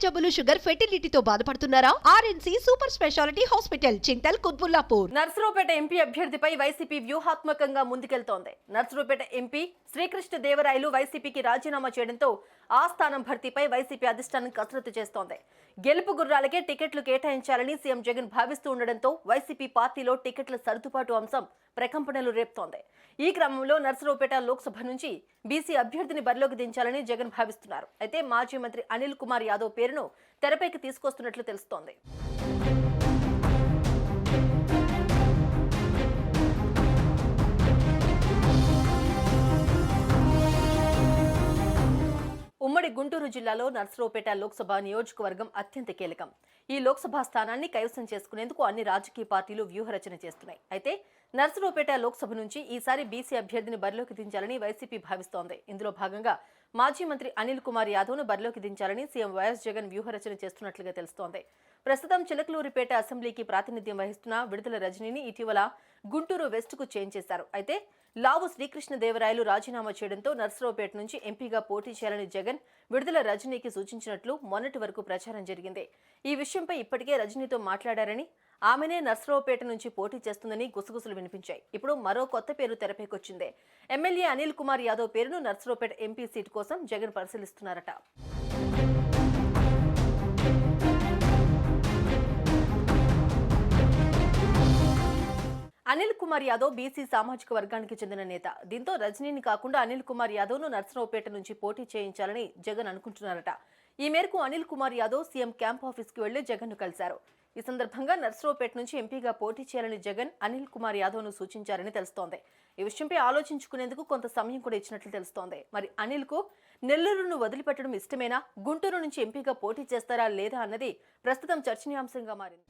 జబ్బులు, షుగర్, ఫెర్టిలిటీతో బాధపడుతున్నారా? RNC super speciality hospital, Chintal, Quthbullapur. Narasaraopet MP అభ్యర్థిపై వైసీపీ వ్యూహాత్మకంగా ముందుకెళ్తోంది. నర్సరావుపేట ఎంపీ శ్రీకృష్ణ దేవరాయలు వైసీపీకి రాజీనామా చేయడంతో ఆ స్థానం భర్తీపై వైసీపీ అధిష్టానం కసరత్తు చేస్తోంది. గెలుపు గుర్రాలకే టికెట్లు కేటాయించాలని సీఎం జగన్ భావిస్తూ ఉండడంతో వైసీపీ పార్టీలో టికెట్ల సర్దుబాటు అంశం ప్రకంపనలు రేపుతోంది. ఈ క్రమంలో నర్సరావుపేట లోక్సభ నుంచి బీసీ అభ్యర్థిని బరిలోకి దించాలని జగన్ భావిస్తున్నారు. అయితే మాజీ మంత్రి అనిల్ కుమార్ యాదవ్ పేరును తెరపైకి తీసుకొస్తున్నట్లు తెలుస్తోంది. ఉమ్మడి గుంటూరు జిల్లాలో నర్సరావుపేట లోక్సభ నియోజకవర్గం అత్యంత కీలకం. ఈ లోక్సభ స్థానాన్ని కైవసం చేసుకునేందుకు అన్ని రాజకీయ పార్టీలు వ్యూహరచన చేస్తున్నాయి. అయితే నర్సరావుపేట లోక్సభ నుంచి ఈసారి బీసీ అభ్యర్థిని బరిలోకి దించాలని వైసీపీ భావిస్తోంది. ఇందులో భాగంగా మాజీ మంత్రి అనిల్ కుమార్ యాదవ్ను బరిలోకి దించాలని సీఎం వైఎస్ జగన్ వ్యూహరచన చేస్తున్నట్లుగా తెలుస్తోంది. ప్రస్తుతం చిలకలూరిపేట అసెంబ్లీకి ప్రాతినిధ్యం వహిస్తున్న విడుదల రజనీని ఇటీవల గుంటూరు వెస్ట్కు చేంజ్ చేశారు. అయితే లావు శ్రీకృష్ణ దేవరాయలు రాజీనామా చేయడంతో నర్సరావుపేట నుంచి ఎంపీగా పోటీ చేయాలని జగన్ విడుదల రజనీకి సూచించినట్లు మొన్నటి వరకు ప్రచారం జరిగింది. ఈ విషయంపై ఇప్పటికే రజనీతో మాట్లాడారని, ఆమెనే నర్సరావుపేట నుంచి పోటీ చేస్తుందని గుసగుసలు వినిపించాయి. ఇప్పుడు మరో కొత్త పేరు తెరపైకొచ్చింది. ఎమ్మెల్యే అనిల్ కుమార్ యాదవ్ పేరును నర్సరావుపేట ఎంపీ సీటు కోసం జగన్ పరిశీలిస్తున్నారట. అనిల్ కుమార్ యాదవ్ బీసీ సామాజిక వర్గానికి చెందిన నేత. దీంతో రజనీని కాకుండా అనిల్ కుమార్ యాదవ్ను నర్సరావుపేట నుంచి పోటీ చేయించాలని జగన్ అనుకుంటున్నారట. ఈ మేరకు అనిల్ కుమార్ యాదవ్ సీఎం క్యాంప్ ఆఫీస్కి వెళ్లి జగన్ను కలిశారు. ఈ సందర్భంగా నర్సరావుపేట నుంచి ఎంపీగా పోటీ చేయాలని జగన్ అనిల్ కుమార్ యాదవ్ను సూచించారని తెలుస్తోంది. ఈ విషయంపై ఆలోచించుకునేందుకు కొంత సమయం కూడా ఇచ్చినట్లు తెలుస్తోంది. మరి అనిల్ కు నెల్లూరును వదిలిపెట్టడం ఇష్టమేనా? గుంటూరు నుంచి ఎంపీగా పోటీ చేస్తారా లేదా అన్నది ప్రస్తుతం చర్చనీయాంశంగా మారింది.